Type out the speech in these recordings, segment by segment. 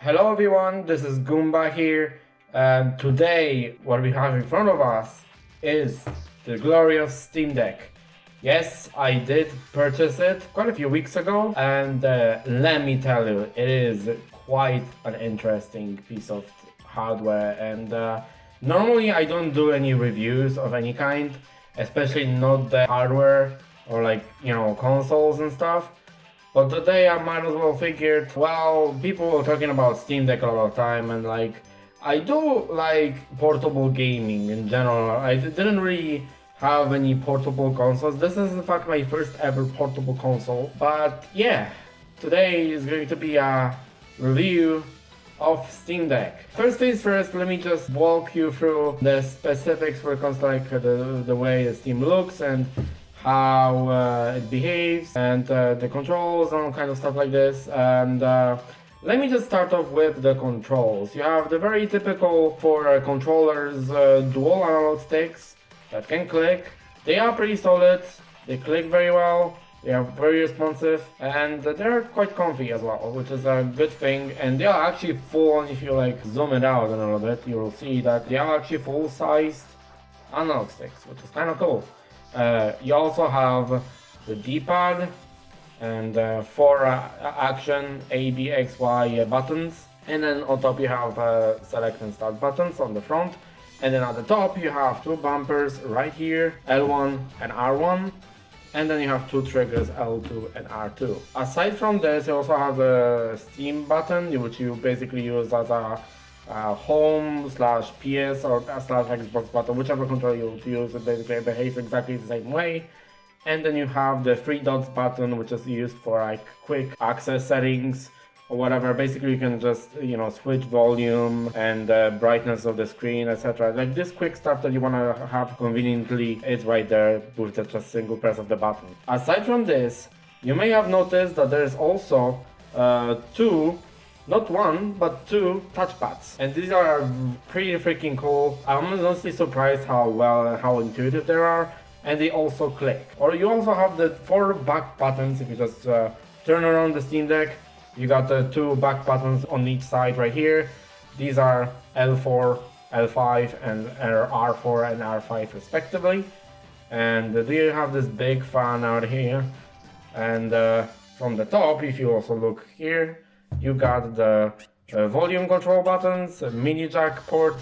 Hello everyone, this is Goomba here, and today what we have in front of us is the glorious Steam Deck. Yes, I did purchase it quite a few weeks ago, and let me tell you, it is quite an interesting piece of hardware. And normally I don't do any reviews of any kind, especially not the hardware or consoles and stuff. But today I might as well figured, well, people were talking about Steam Deck a lot of time, and I do like portable gaming in general. I didn't really have any portable consoles. This is in fact my first ever portable console. But yeah, today is going to be a review of Steam Deck. First things first, let me just walk you through the specifics when it comes to the way the Steam looks and how it behaves and the controls and all kind of stuff like this. And let me just start off with the controls. You have the very typical for controllers dual analog sticks that can click. They are pretty solid, they click very well, they are very responsive, and they're quite comfy as well, which is a good thing. And they are actually full, if you zoom it out a little bit, you will see that they are actually full-sized analog sticks, which is kind of cool. You also have the D-pad and 4 action A, B, X, Y buttons, and then on top you have select and start buttons on the front, and then at the top you have 2 bumpers right here, L1 and R1, and then you have 2 triggers, L2 and R2. Aside from this, you also have the Steam button, which you basically use as a home slash PS or slash Xbox button, whichever controller you use. It basically behaves exactly the same way. And then you have the 3 dots button, which is used for quick access settings or whatever. Basically you can just switch volume and brightness of the screen, etc. Like this quick stuff that you want to have conveniently is right there with just a single press of the button. Aside from this, you may have noticed that there's also 2, not 1, but 2 touchpads. And these are pretty freaking cool. I'm honestly surprised how well and how intuitive they are. And they also click. Or you also have the 4 back buttons. If you just turn around the Steam Deck, you got the 2 back buttons on each side right here. These are L4, L5, and R4 and R5 respectively. And you have this big fan out here. And from the top, if you also look here, you got the volume control buttons, a mini jack port,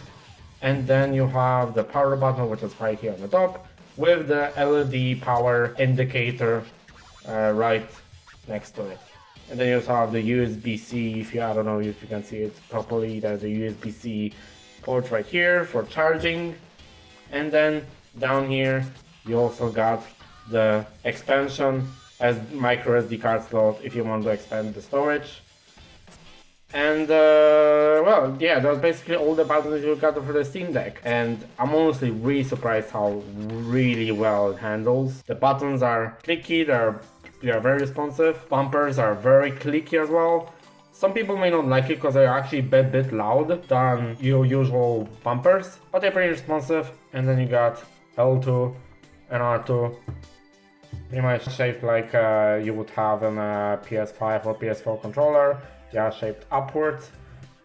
and then you have the power button, which is right here on the top, with the LED power indicator right next to it. And then you also have the USB-C, I don't know if you can see it properly, there's a USB-C port right here for charging. And then down here, you also got the expansion as micro SD card slot if you want to expand the storage. And well, yeah, that's basically all the buttons you got for the Steam Deck. And I'm honestly really surprised how really well it handles. The buttons are clicky, they are very responsive. Bumpers are very clicky as well. Some people may not like it because they're actually a bit loud than your usual bumpers, but they're pretty responsive. And then you got L2 and R2. Pretty much shaped like you would have in a PS5 or PS4 controller. They are shaped upwards,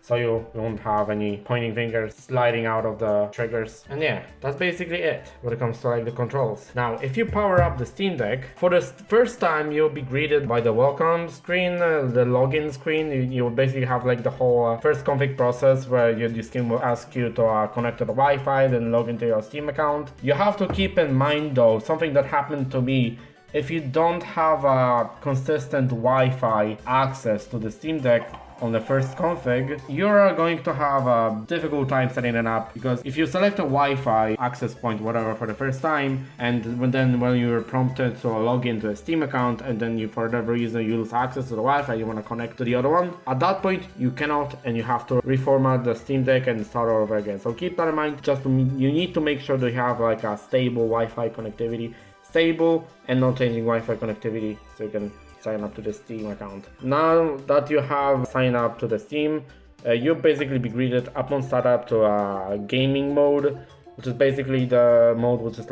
so you won't have any pointing fingers sliding out of the triggers. And yeah, that's basically it when it comes to the controls. Now, if you power up the Steam Deck, for the first time you'll be greeted by the welcome screen, the login screen. You will basically have the whole first config process where your Steam will ask you to connect to the Wi-Fi, then log into your Steam account. You have to keep in mind though, something that happened to me. If you don't have a consistent Wi-Fi access to the Steam Deck on the first config, you're going to have a difficult time setting it up, because if you select a Wi-Fi access point, whatever, for the first time, and when you're prompted to log into a Steam account, and then you, for whatever reason, you lose access to the Wi-Fi, you want to connect to the other one, at that point, you cannot, and you have to reformat the Steam Deck and start over again. So keep that in mind. You need to make sure that you have a stable Wi-Fi connectivity. Stable and not changing Wi-Fi connectivity, so you can sign up to the Steam account. Now that you have signed up to the Steam, you'll basically be greeted upon startup to a gaming mode, which is basically the mode which is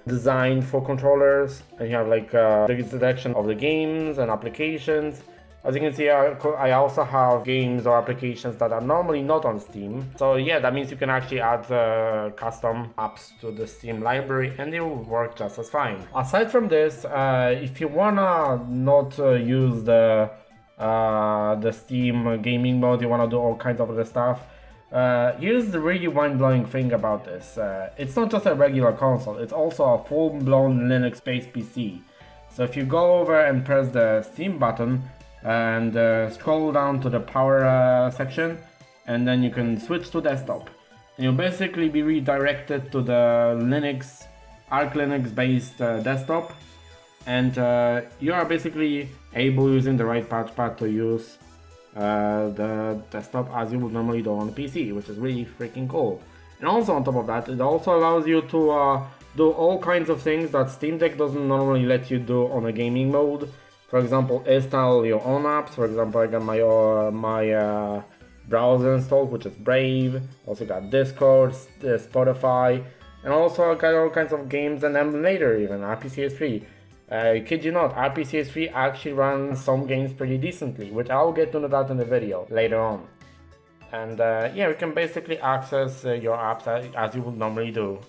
designed for controllers, and you have the selection of the games and applications, As you can see, I also have games or applications that are normally not on Steam. So yeah, that means you can actually add custom apps to the Steam library and it will work just as fine. Aside from this, if you wanna not use the Steam gaming mode, you wanna do all kinds of other stuff, here's the really mind-blowing thing about this. It's not just a regular console, it's also a full-blown Linux-based PC. So if you go over and press the Steam button and scroll down to the power section, and then you can switch to desktop. And you'll basically be redirected to the Arch Linux-based desktop, and you are basically able, using the right touchpad, to use the desktop as you would normally do on a PC, which is really freaking cool. And also on top of that, it also allows you to do all kinds of things that Steam Deck doesn't normally let you do on a gaming mode. For example, install your own apps. For example, I got my browser installed, which is Brave. Also got Discord, Spotify, and also I got all kinds of games and emulator, even RPCS3. Kid you not, RPCS3 actually runs some games pretty decently, which I'll get to that in the video later on. And yeah, you can basically access your apps as you would normally do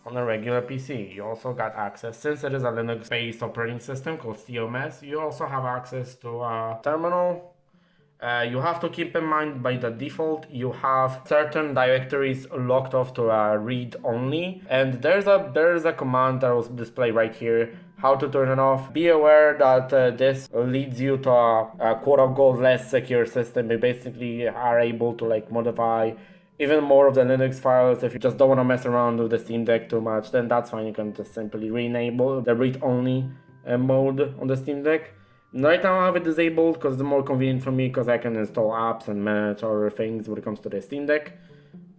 on a regular PC. You also got access, since it is a Linux-based operating system called CMS, you also have access to a terminal. You have to keep in mind, by the default, you have certain directories locked off to read only, and there's a command that will display right here how to turn it off. Be aware that this leads you to a quote-unquote less secure system. You basically are able to modify even more of the Linux files. If you just don't want to mess around with the Steam Deck too much, then that's fine. You can just simply re-enable the read-only mode on the Steam Deck. Right now I have it disabled because it's more convenient for me, because I can install apps and manage other things when it comes to the Steam Deck.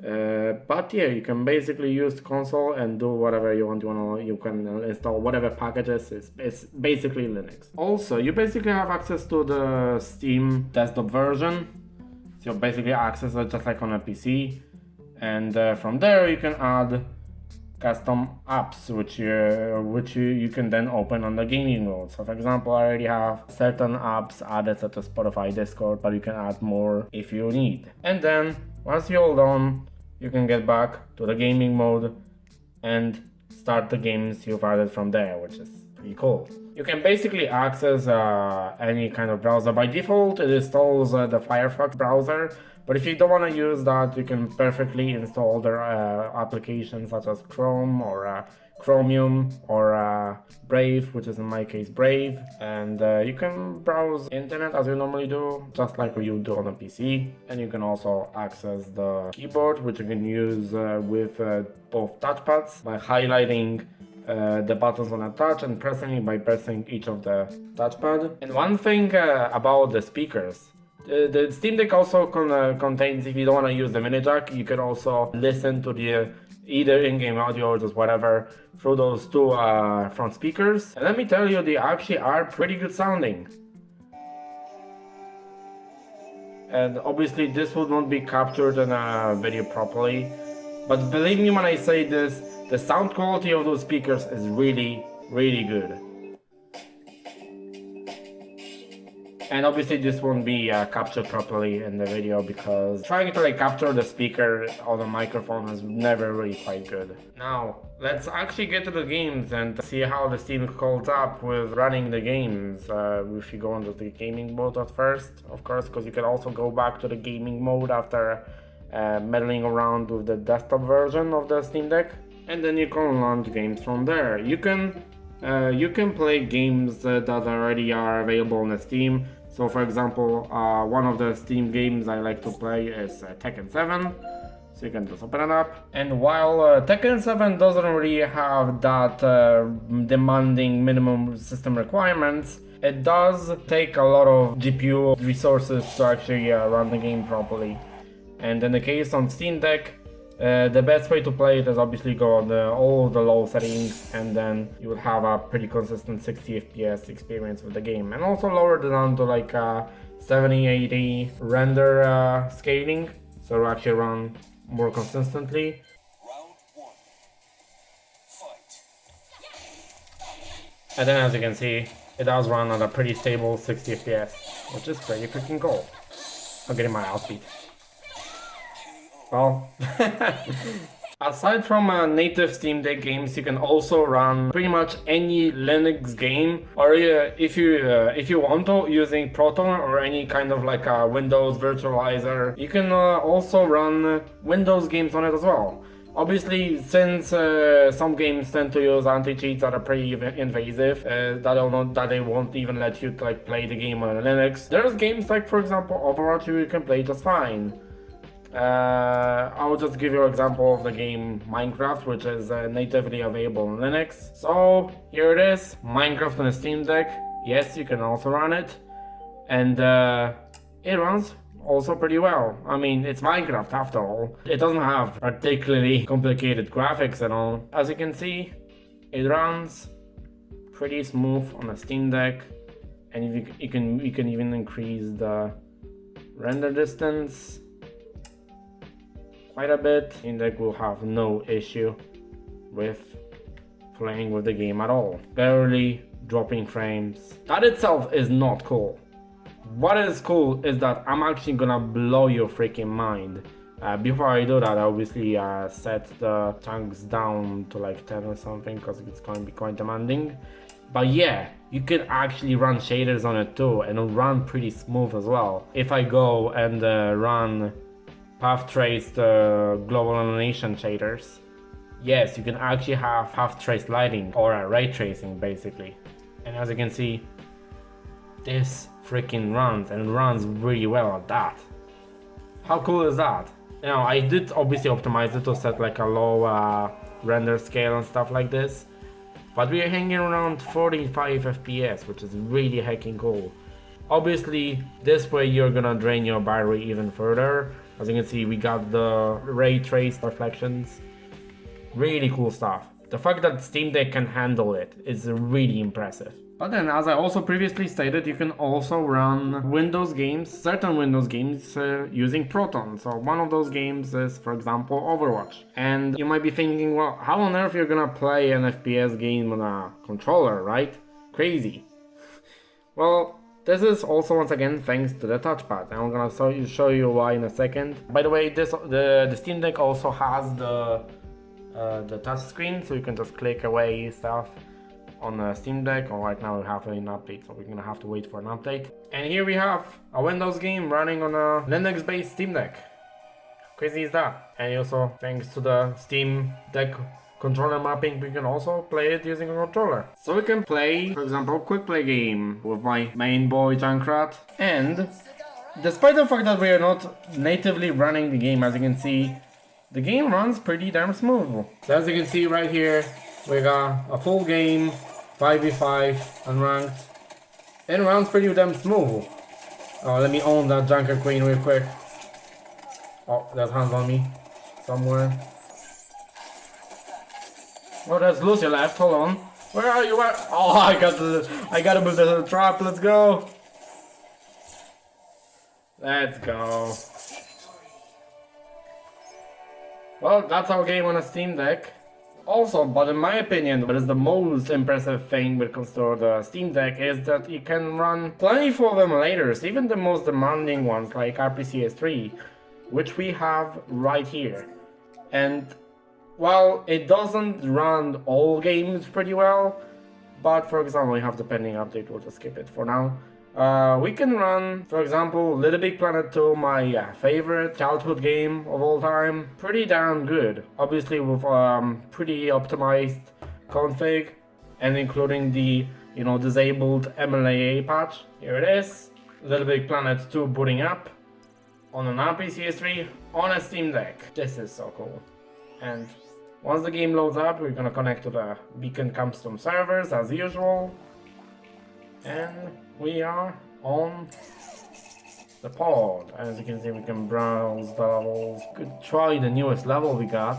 But yeah, you can basically use the console and do whatever you want. You can install whatever packages. It's basically Linux. Also, you basically have access to the Steam desktop version. So you basically access it just like on a PC. And from there you can add custom apps which you can then open on the gaming mode. So for example, I already have certain apps added such as Spotify, Discord, but you can add more if you need. And then once you're all done, you can get back to the gaming mode and start the games you've added from there, which is pretty cool. You can basically access any kind of browser. By default, it installs the Firefox browser, but if you don't want to use that, you can perfectly install other applications such as Chrome or Chromium or Brave, which is in my case Brave, and you can browse internet as you normally do, just like you do on a PC. And you can also access the keyboard, which you can use with both touchpads by highlighting the buttons on a touch and pressing by pressing each of the touchpad. And one thing about the speakers, the Steam Deck also contains, if you don't want to use the mini jack, you can also listen to the either in-game audio or just whatever through those two front speakers. And let me tell you, they actually are pretty good sounding. And obviously this would not be captured in a video properly, but believe me when I say this, the sound quality of those speakers is really, really good. And obviously this won't be captured properly in the video, because trying to capture the speaker on the microphone is never really quite good. Now, let's actually get to the games and see how the Steam holds up with running the games. If you go into the gaming mode at first, of course, because you can also go back to the gaming mode after meddling around with the desktop version of the Steam Deck. And then you can launch games from there. You can play games that already are available on the Steam. So for example, one of the Steam games I like to play is Tekken 7. So you can just open it up. And while Tekken 7 doesn't really have that demanding minimum system requirements, it does take a lot of GPU resources to actually run the game properly. And in the case on Steam Deck, the best way to play it is obviously go on all the low settings, and then you will have a pretty consistent 60 FPS experience with the game. And also lower it down to 70, 80 render scaling, so it'll actually run more consistently. Round one. Fight. And then as you can see, it does run at a pretty stable 60 FPS. which is pretty freaking cool. I'm getting my outbeat. Well, aside from native Steam Deck games, you can also run pretty much any Linux game, or if you want to, using Proton or any kind of like a Windows virtualizer, you can also run Windows games on it as well. Obviously, since some games tend to use anti-cheats that are pretty invasive, that they won't even let you like play the game on Linux. There's games like, for example, Overwatch you can play just fine. I'll just give you an example of the game Minecraft, which is natively available on Linux. So here it is, Minecraft on a Steam Deck. Yes, you can also run it, and it runs also pretty well. I mean, it's Minecraft after all. It doesn't have particularly complicated graphics and all. As you can see, it runs pretty smooth on a Steam Deck, and you can even increase the render distance quite a bit. Steam Deck will have no issue with playing with the game at all. Barely dropping frames. That itself is not cool. What is cool is that I'm actually gonna blow your freaking mind. Before I do that, I obviously set the chunks down to like 10 or something, because it's going to be quite demanding. But yeah, you can actually run shaders on it too, and it'll run pretty smooth as well. If I go and run path traced global illumination shaders, yes, you can actually have path traced lighting or ray tracing basically. And as you can see, this freaking runs, and runs really well at that. How cool is that? You know, I did obviously optimize it to set like a low render scale and stuff like this, but we are hanging around 45 FPS, which is really heckin' cool. Obviously, this way you're gonna drain your battery even further. As you can see, we got the ray traced reflections. Really cool stuff. The fact that Steam Deck can handle it is really impressive. But then, as I also previously stated, you can also run Windows games, certain Windows games, using Proton. So one of those games is, for example, Overwatch. And you might be thinking, well, how on earth you're gonna play an FPS game on a controller, right? Crazy. Well, this is also once again thanks to the touchpad. I'm gonna show you why in a second. By the way, the Steam Deck also has the touch screen, so you can just click away stuff on the Steam Deck. Or right now we have an update, so we're gonna have to wait for an update. And here we have a Windows game running on a Linux-based Steam Deck. Crazy is that. And also, thanks to the Steam Deck controller mapping, we can also play it using a controller. So we can play, for example, quick play game with my main boy Junkrat. And despite the fact that we are not natively running the game, as you can see, the game runs pretty damn smooth. So as you can see right here, we got a full game, 5v5, unranked. It runs pretty damn smooth. Oh, let me own that Junker Queen real quick. Oh, there's hands on me somewhere. Oh, there's Lucia left. Hold on. Where are you? Where? Oh, I gotta move the trap. Let's go. Let's go. Well, that's our game on a Steam Deck. Also, but in my opinion, what is the most impressive thing when it comes to the Steam Deck is that you can run plenty of emulators, even the most demanding ones like RPCS3, which we have right here. And while it doesn't run all games pretty well, but for example, we have the pending update, we'll just skip it for now. We can run, for example, LittleBigPlanet 2, my favorite childhood game of all time, pretty damn good. Obviously with pretty optimized config, and including the disabled MLAA patch. Here it is, LittleBigPlanet 2 booting up on an RPCS3 on a Steam Deck. This is so cool. And once the game loads up, we're gonna connect to the Beacon custom servers as usual. And we are on the pod. As you can see, we can browse the levels. Could try the newest level we got.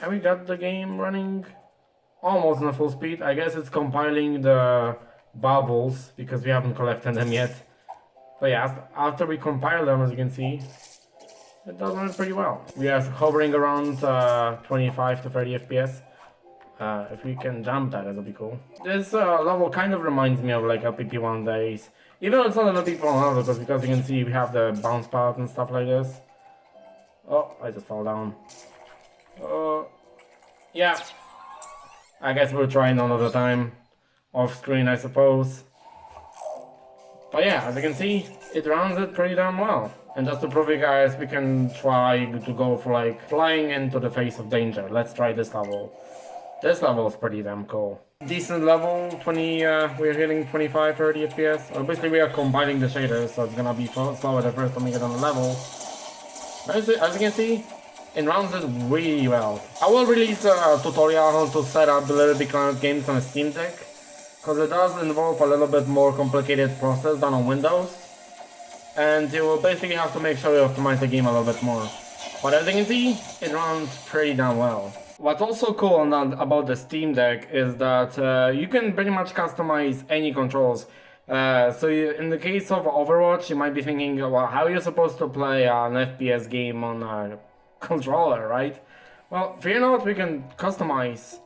And we got the game running almost on full speed. I guess it's compiling the bubbles because we haven't collected them yet. But yeah, after we compile them, as you can see, it does run pretty well. We are hovering around 25 to 30 FPS. If we can jump that, that'll be cool. This level kind of reminds me of like LPP1 days. Even though it's not an LPP1 level, because you can see we have the bounce pad and stuff like this. Oh, I just fell down. Yeah. I guess we'll try another time. Off screen, I suppose. But yeah, as you can see, it runs it pretty damn well. And just to prove you guys, we can try to go for like flying into the face of danger. Let's try this level. This level is pretty damn cool. Decent level, 20, we're hitting 25, 30 FPS. Well, basically we are combining the shaders, so it's gonna be slower the first time we get on the level. As you can see, it runs it really well. I will release a tutorial on how to set up the LittleBigPlanet games on a Steam Deck, because it does involve a little bit more complicated process than on Windows. And you will basically have to make sure you optimize the game a little bit more. But as you can see, it runs pretty damn well. What's also cool about the Steam Deck is that you can pretty much customize any controls. In the case of Overwatch, you might be thinking, well, how are you supposed to play an FPS game on a controller, right? Well, fear not, we can customize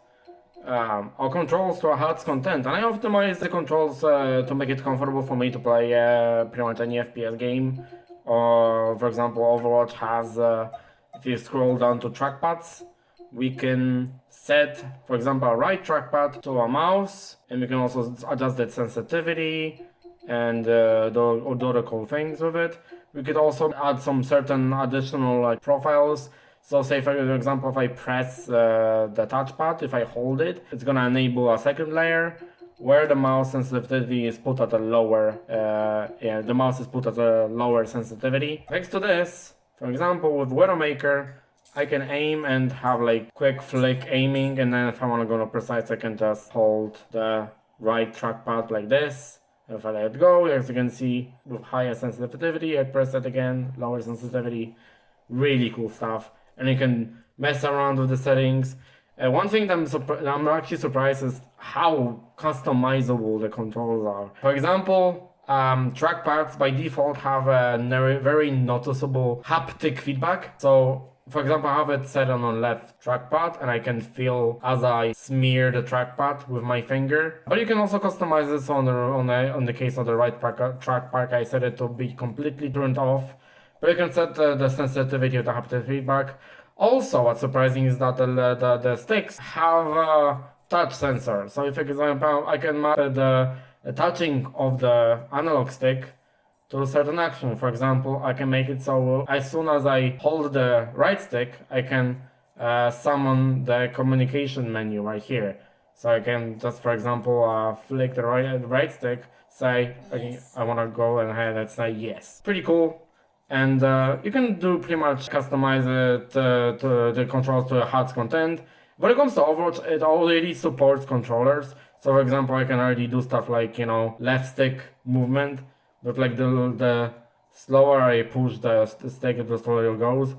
our controls to our heart's content, and I optimize the controls to make it comfortable for me to play pretty much any FPS game. Or, for example, Overwatch has, if you scroll down to trackpads, we can set, for example, a right trackpad to a mouse, and we can also adjust that sensitivity and do other cool things with it. We could also add some certain additional profiles. So say for example, if I press the touchpad, if I hold it, it's gonna enable a second layer where the mouse sensitivity is put at a lower, the mouse is put at a lower sensitivity. Next to this, for example, with Widowmaker, I can aim and have like quick flick aiming, and then if I want to go to precise, I can just hold the right trackpad like this. If I let it go, as you can see, with higher sensitivity, I press it again, lower sensitivity. Really cool stuff. And you can mess around with the settings. One thing that I'm actually surprised is how customizable the controls are. For example, trackpads by default have a very noticeable haptic feedback. So for example, I have it set on the left trackpad, and I can feel as I smear the trackpad with my finger. But you can also customize this on the case of the right trackpad. I set it to be completely turned off, but you can set the sensitivity of the haptic feedback. Also, what's surprising is that the sticks have a touch sensor. So if, for example, I can map the touching of the analog stick to a certain action. For example, I can make it so as soon as I hold the right stick, I can summon the communication menu right here. So I can just, for example, flick the right stick, say, okay, I want to go ahead and say yes. Pretty cool. And you can do pretty much customize it to the controls to your heart's content. When it comes to Overwatch, it already supports controllers. So for example, I can already do stuff like, left stick movement. But like the slower I push the stick, the slower it goes.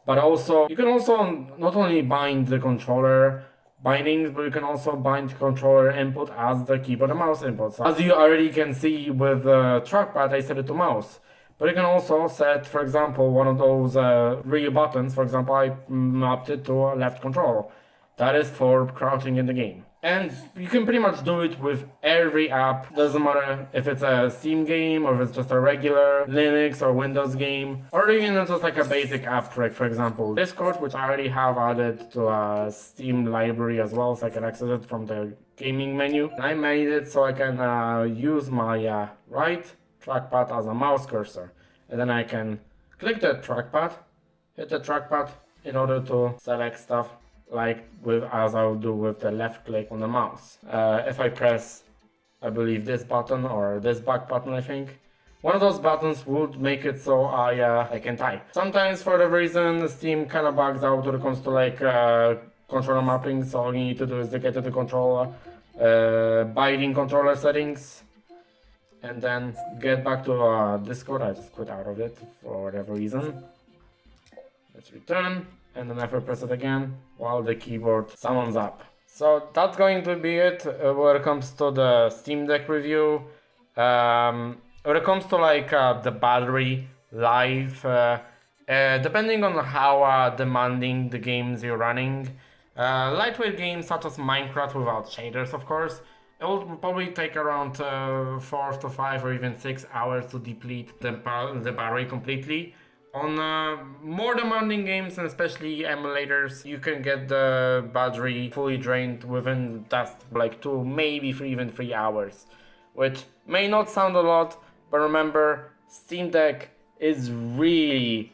But also, you can also not only bind the controller bindings, but you can also bind controller input as the keyboard and mouse input. So as you already can see with the trackpad, I set it to mouse. But you can also set, for example, one of those rear buttons. For example, I mapped it to a left control. That is for crouching in the game. And you can pretty much do it with every app. Doesn't matter if it's a Steam game or if it's just a regular Linux or Windows game, or even just like a basic app, like for example Discord, which I already have added to a Steam library as well, so I can access it from the gaming menu. I made it so I can use my right trackpad as a mouse cursor, and then I can click the trackpad, hit the trackpad in order to select stuff, like as I would do with the left click on the mouse. If I press, I believe this button or this back button, I think, one of those buttons would make it so I can type. Sometimes for the reason Steam kind of bugs out when it comes to like controller mapping, so all you need to do is to get to the controller, binding controller settings, and then get back to Discord. I just quit out of it for whatever reason. Let's return. And then if I press it again, while the keyboard summons up. So that's going to be it when it comes to the Steam Deck review. When it comes to like the battery life, depending on how demanding the games you're running, Lightweight games such as Minecraft without shaders, of course. It will probably take around 4 to 5 or even 6 hours to deplete the battery completely. On more demanding games, and especially emulators, you can get the battery fully drained within just like 2, maybe even 3 hours. Which may not sound a lot, but remember, Steam Deck is really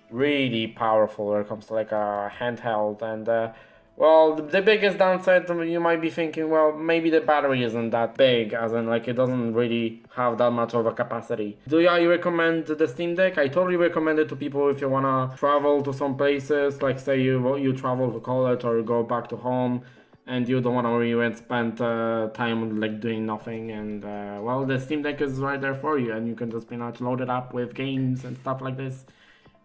powerful when it comes to like a handheld. And well, the biggest downside, you might be thinking, well, maybe the battery isn't that big, as in like it doesn't really have that much of a capacity. Do I recommend the Steam Deck? I totally recommend it to people if you wanna travel to some places, like say you travel to college or you go back to home and you don't wanna really spend time like doing nothing. And well, the Steam Deck is right there for you, and you can just pretty much load it up with games and stuff like this.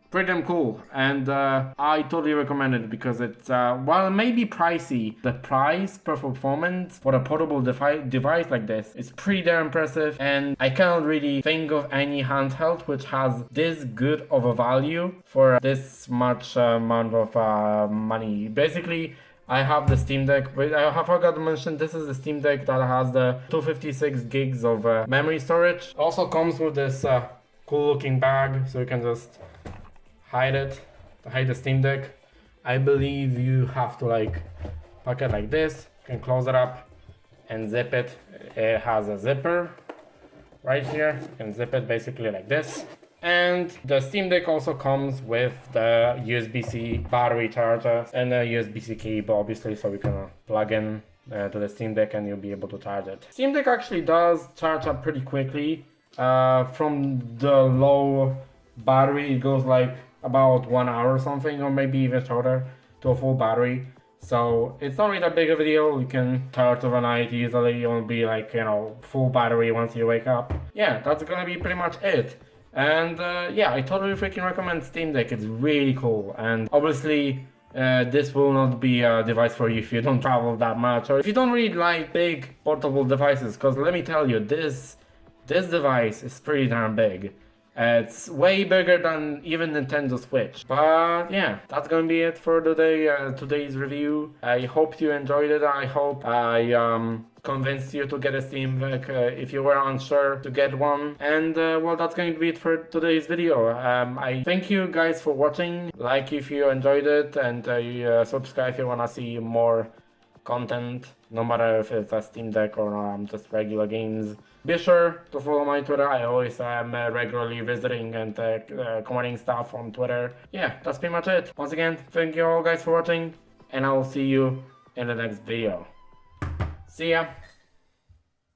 Pretty damn cool, and I totally recommend it because it's, while it may be pricey, the price per performance for a portable device like this is pretty damn impressive, and I cannot really think of any handheld which has this good of a value for this much amount of money. Basically, I have the Steam Deck, but I forgot to mention this is the Steam Deck that has the 256 gigs of memory storage. Also comes with this cool looking bag, so you can just hide the Steam Deck. I believe you have to like pack it like this. You can close it up and zip it. It has a zipper right here. You can zip it basically like this. And the Steam Deck also comes with the USB-C battery charger and a USB-C cable, obviously, so we can plug in to the Steam Deck and you'll be able to charge it. Steam Deck actually does charge up pretty quickly. From the low battery, it goes like about 1 hour or something, or maybe even shorter, to a full battery. So it's not really that big of a deal. You can charge overnight easily. It won't be like, you know, full battery once you wake up. Yeah, that's gonna be pretty much it. And yeah, I totally freaking recommend Steam Deck. It's really cool. And obviously, this will not be a device for you if you don't travel that much, or if you don't really like big portable devices. Because let me tell you, this device is pretty damn big. It's way bigger than even Nintendo Switch. But yeah, that's gonna be it for today's review. I hope you enjoyed it. I hope I convinced you to get a Steam Deck if you were unsure to get one. And well, that's going to be it for today's video. I thank you guys for watching. Like if you enjoyed it, and subscribe if you wanna see more content, no matter if it's a Steam Deck or just regular games. Be sure to follow my Twitter. I always am regularly visiting and commenting stuff on Twitter. Yeah, that's pretty much it. Once again, thank you all guys for watching, and I will see you in the next video. See ya!